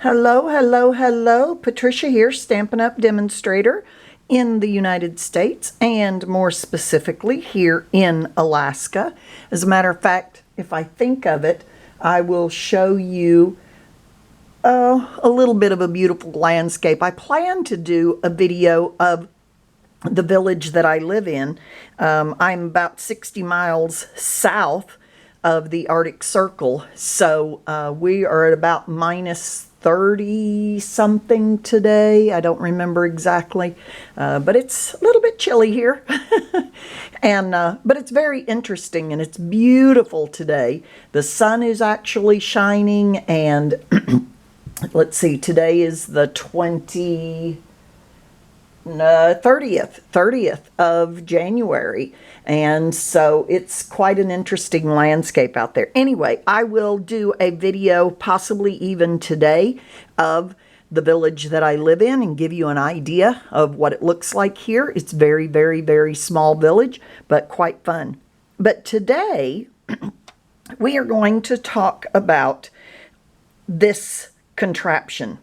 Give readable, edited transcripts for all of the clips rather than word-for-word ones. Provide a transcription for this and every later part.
Hello, hello, hello. Patricia here, Stampin' Up! Demonstrator in the United States and more specifically here in Alaska. As a matter of fact, if I think of it, I will show you a little bit of a beautiful landscape. I plan to do a video of the village that I live in. I'm about 60 miles south of the Arctic Circle, so we are at about minus 30 something today. I don't remember exactly, but it's a little bit chilly here. And but it's very interesting and it's beautiful today. The sun is actually shining, and let's see, today is the 30th of January, and so it's quite an interesting landscape out there. Anyway, I will do a video possibly even today of the village that I live in and give you an idea of what it looks like here. It's very, very, very small village, but quite fun. But today we are going to talk about this contraption.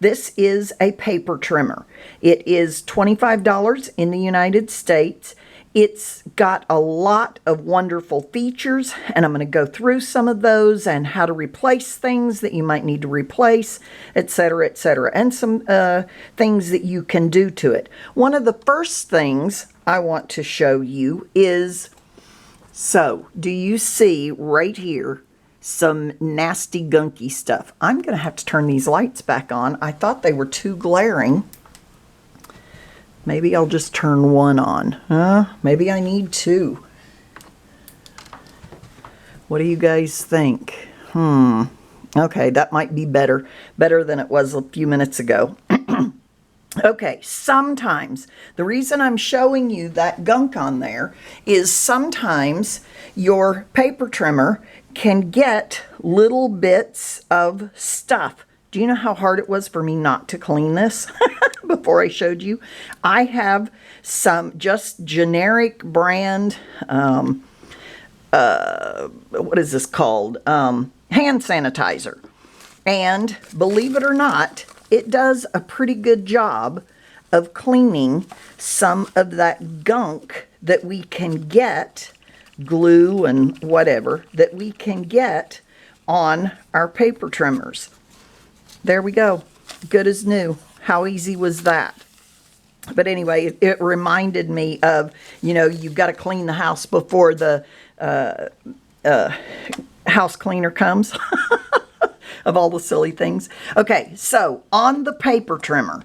This is a paper trimmer. It is $25 in the United States. It's got a lot of wonderful features, and I'm going to go through some of those and how to replace things that you might need to replace, etc., and some things that you can do to it. One of the first things I want to show you is, so do you see right here some nasty gunky stuff? I'm going to have to turn these lights back on. I thought they were too glaring. Maybe I'll just turn one on. Maybe I need two. What do you guys think? Okay, that might be better. Better than it was a few minutes ago. Okay, sometimes, the reason I'm showing you that gunk on there is sometimes your paper trimmer can get little bits of stuff. Do you know how hard it was for me not to clean this before I showed you? I have some just generic brand, what is this called? Hand sanitizer. And believe it or not, it does a pretty good job of cleaning some of that gunk that we can get, glue and whatever, that we can get on our paper trimmers. There we go. Good as new. How easy was that? But anyway, it reminded me of, you know, you've got to clean the house before the house cleaner comes. Of all the silly things. Okay, so on the paper trimmer,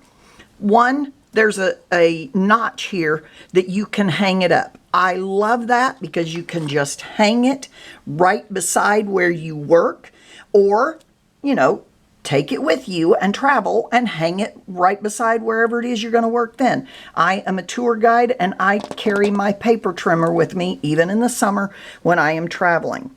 there's a notch here that you can hang it up. I love that because you can just hang it right beside where you work, or, you know, take it with you and travel and hang it right beside wherever it is you're going to work then. I am a tour guide and I carry my paper trimmer with me even in the summer when I am traveling.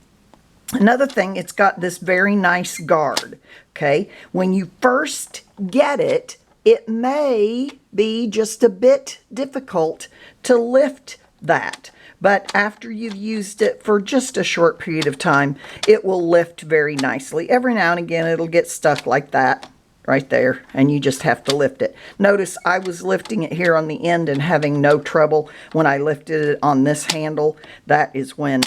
Another thing, it's got this very nice guard, okay? When you first get it, it may be just a bit difficult to lift that. But after you've used it for just a short period of time, it will lift very nicely. Every now and again, it'll get stuck like that right there, and you just have to lift it. Notice I was lifting it here on the end and having no trouble when I lifted it on this handle. That is when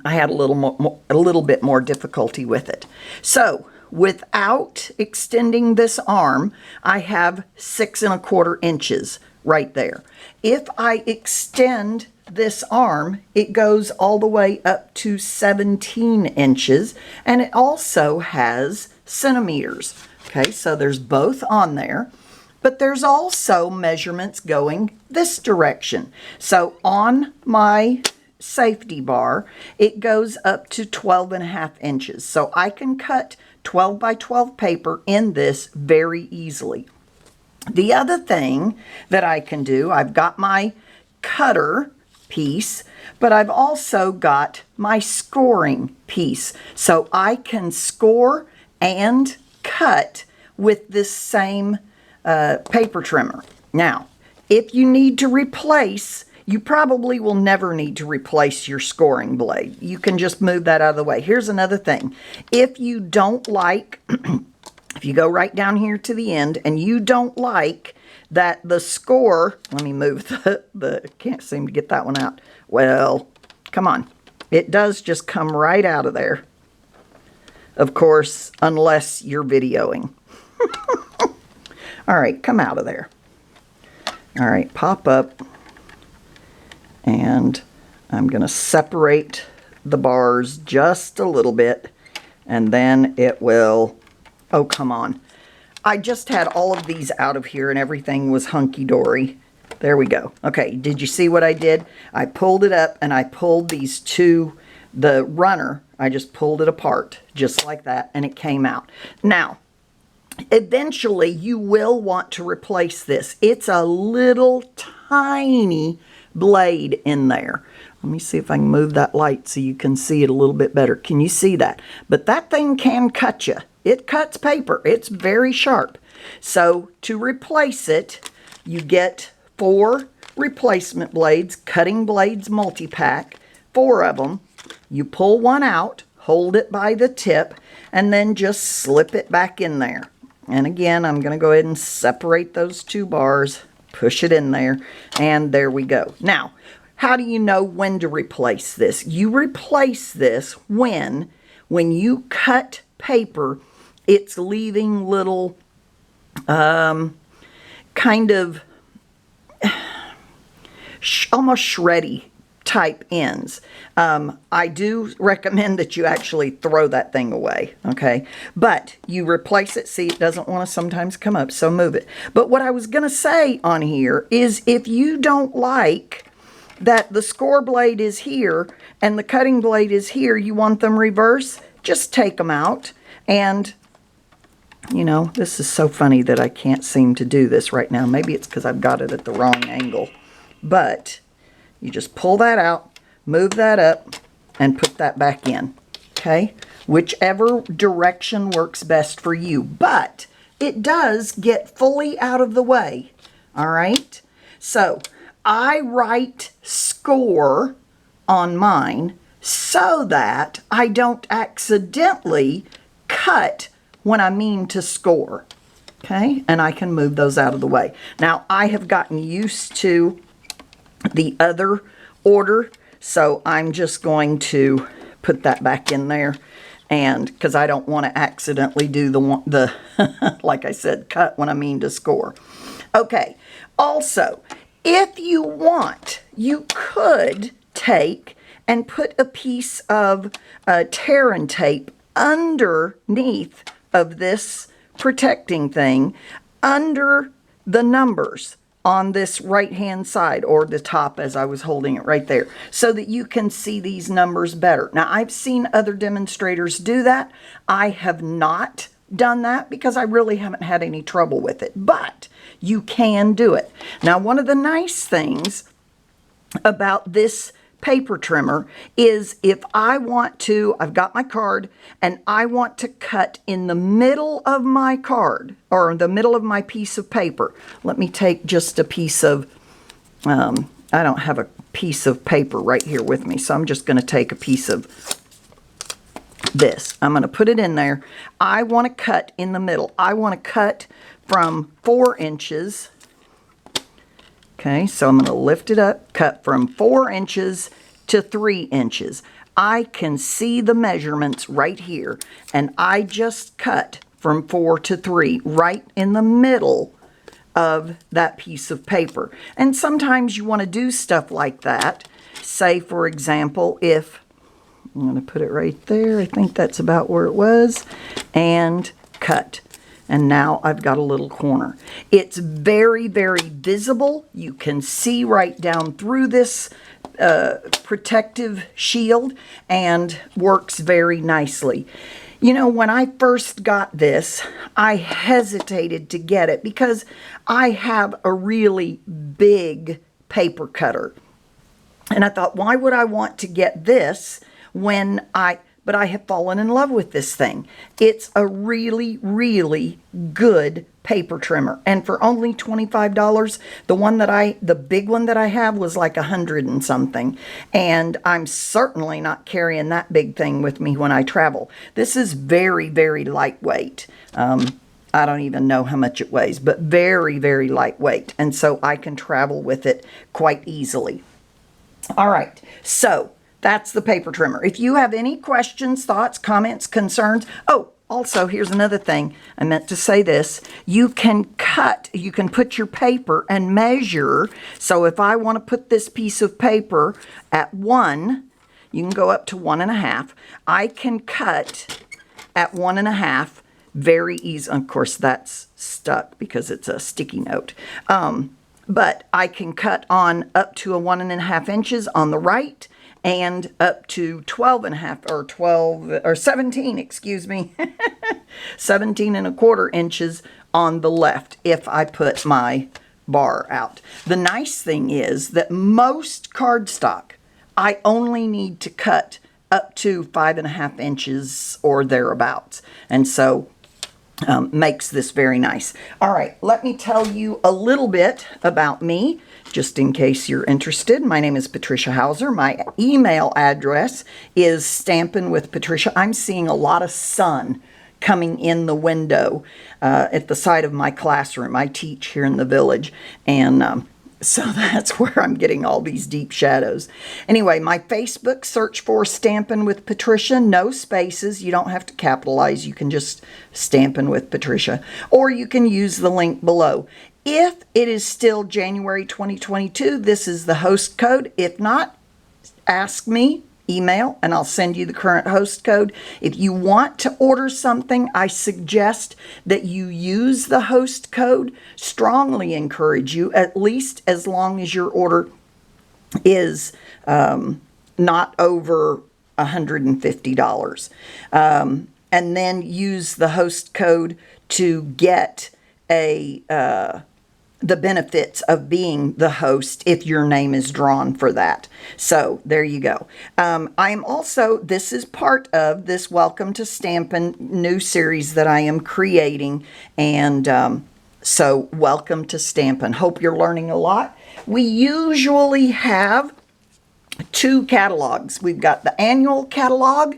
I had a little bit more difficulty with it. So without extending this arm, I have 6 1/4 inches right there. If I extend this arm, it goes all the way up to 17 inches, and it also has centimeters. Okay, so there's both on there, but there's also measurements going this direction. So on my safety bar, it goes up to 12 1/2 inches. So I can cut 12 by 12 paper in this very easily. The other thing that I can do, I've got my cutter piece, but I've also got my scoring piece. So I can score and cut with this same paper trimmer. Now, if you need to replace, you probably will never need to replace your scoring blade. You can just move that out of the way. Here's another thing. If you don't like if you go right down here to the end and you don't like that the score, let me move can't seem to get that one out. Well, come on. It does just come right out of there. Of course, unless you're videoing. All right, come out of there. All right, pop up. And I'm going to separate the bars just a little bit. And then it will, oh, come on. I just had all of these out of here and everything was hunky-dory. There we go. Okay, did you see what I did? I pulled it up and I pulled these two, the runner, I just pulled it apart just like that and it came out. Now, eventually you will want to replace this. It's a little tiny blade in there. Let me see if I can move that light so you can see it a little bit better. Can you see that? But that thing can cut you. It cuts paper. It's very sharp. So to replace it, you get 4 replacement blades, cutting blades multi-pack, 4 of them. You pull one out, hold it by the tip, and then just slip it back in there. And again, I'm going to go ahead and separate those 2 bars, push it in there, and there we go. Now, how do you know when to replace this? You replace this when you cut paper, it's leaving little kind of almost shreddy type ends. I do recommend that you actually throw that thing away, okay? But you replace it. See, it doesn't want to sometimes come up, so move it. But what I was going to say on here is if you don't like that the score blade is here and the cutting blade is here, you want them reverse, just take them out. And you know, this is so funny that I can't seem to do this right now. Maybe it's because I've got it at the wrong angle. But you just pull that out, move that up, and put that back in. Okay? Whichever direction works best for you. But it does get fully out of the way. All right? So I write score on mine so that I don't accidentally cut when I mean to score. Okay, and I can move those out of the way. Now, I have gotten used to the other order, so I'm just going to put that back in there, and because I don't want to accidentally do the like I said, cut when I mean to score. Okay, also, if you want, you could take and put a piece of tear and tape underneath of this protecting thing under the numbers on this right hand side, or the top as I was holding it right there, so that you can see these numbers better. Now, I've seen other demonstrators do that. I have not done that because I really haven't had any trouble with it, but you can do it. Now, one of the nice things about this paper trimmer is if I want to, I've got my card and I want to cut in the middle of my card or the middle of my piece of paper. Let me take just a piece of, I don't have a piece of paper right here with me, so I'm just going to take a piece of this. I'm going to put it in there. I want to cut in the middle. I want to cut from 4 inches. Okay, so I'm going to lift it up, cut from 4 inches to 3 inches. I can see the measurements right here, and I just cut from 4 to 3 right in the middle of that piece of paper. And sometimes you want to do stuff like that. Say, for example, if I'm going to put it right there, I think that's about where it was, and cut. And now I've got a little corner. It's very, very visible. You can see right down through this protective shield and works very nicely. You know, when I first got this, I hesitated to get it because I have a really big paper cutter. And I thought, why would I want to get this when but I have fallen in love with this thing. It's a really, really good paper trimmer. And for only $25, the big one that I have was like $100 and something. And I'm certainly not carrying that big thing with me when I travel. This is very, very lightweight. I don't even know how much it weighs, but very, very lightweight. And so I can travel with it quite easily. All right, so that's the paper trimmer. If you have any questions, thoughts, comments, concerns, oh, also, here's another thing. I meant to say this. You can put your paper and measure. So if I want to put this piece of paper at 1, you can go up to 1.5. I can cut at 1.5 very easy. Of course, that's stuck because it's a sticky note. But I can cut on up to a 1.5 inches on the right and up to 12.5 or 17, excuse me, 17.25 inches on the left if I put my bar out. The nice thing is that most cardstock, I only need to cut up to 5.5 inches or thereabouts. And so makes this very nice. All right, let me tell you a little bit about me, just in case you're interested. My name is Patricia Hauser. My email address is Stampin' with Patricia. I'm seeing a lot of sun coming in the window at the side of my classroom. I teach here in the village, and so that's where I'm getting all these deep shadows. Anyway, my Facebook, search for Stampin' with Patricia. No spaces. You don't have to capitalize. You can just Stampin' with Patricia. Or you can use the link below. If it is still January 2022, this is the host code. If not, ask me, email, and I'll send you the current host code. If you want to order something, I suggest that you use the host code. Strongly encourage you, at least as long as your order is not over $150. And then use the host code to get the benefits of being the host if your name is drawn for that. So there you go. I am also, this is part of this Welcome to Stampin' new series that I am creating. And so welcome to Stampin'. Hope you're learning a lot. We usually have 2 catalogs. We've got the annual catalog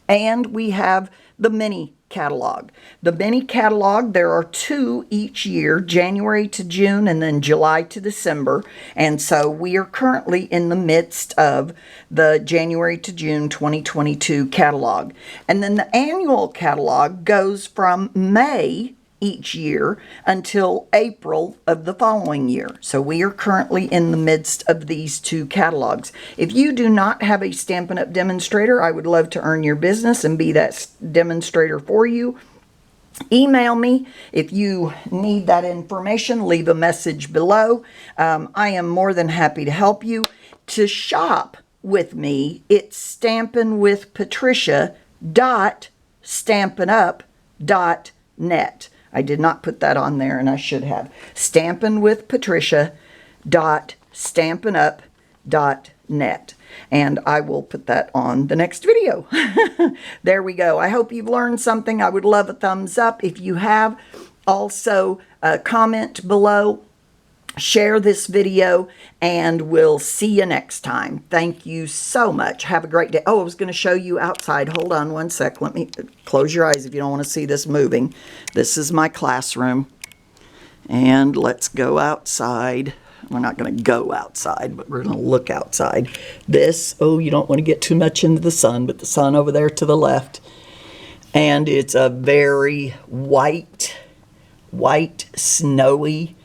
and we have the mini catalog. The mini catalog, there are 2 each year, January to June and then July to December. And so we are currently in the midst of the January to June 2022 catalog. And then the annual catalog goes from May each year until April of the following year. So we are currently in the midst of these 2 catalogs. If you do not have a Stampin' Up! Demonstrator, I would love to earn your business and be that demonstrator for you. Email me if you need that information. Leave a message below. I am more than happy to help you. To shop with me, it's stampinwithpatricia.stampinup.net. I did not put that on there, and I should have. stampinwithpatricia.stampinup.net. And I will put that on the next video. There we go. I hope you've learned something. I would love a thumbs up if you have. Also, comment below. Share this video, and we'll see you next time. Thank you so much. Have a great day. Oh, I was going to show you outside. Hold on one sec. Let me close your eyes if you don't want to see this moving. This is my classroom. And let's go outside. We're not going to go outside, but we're going to look outside. This, oh, you don't want to get too much into the sun, but the sun over there to the left. And it's a very white, snowy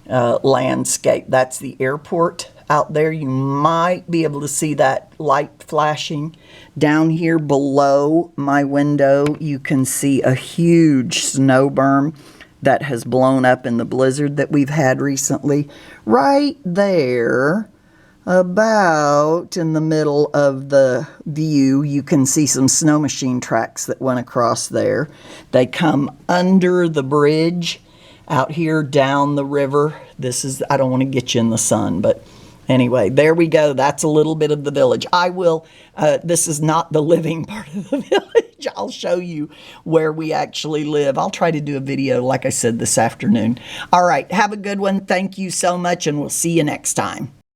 landscape. That's the airport out there. You might be able to see that light flashing. Down here below my window, you can see a huge snow berm that has blown up in the blizzard that we've had recently. Right there, about in the middle of the view, you can see some snow machine tracks that went across there. They come under the bridge out here down the river. This is, I don't want to get you in the sun, but anyway, there we go. That's a little bit of the village. I will, this is not the living part of the village. I'll show you where we actually live. I'll try to do a video, like I said, this afternoon. All right, have a good one. Thank you so much, and we'll see you next time.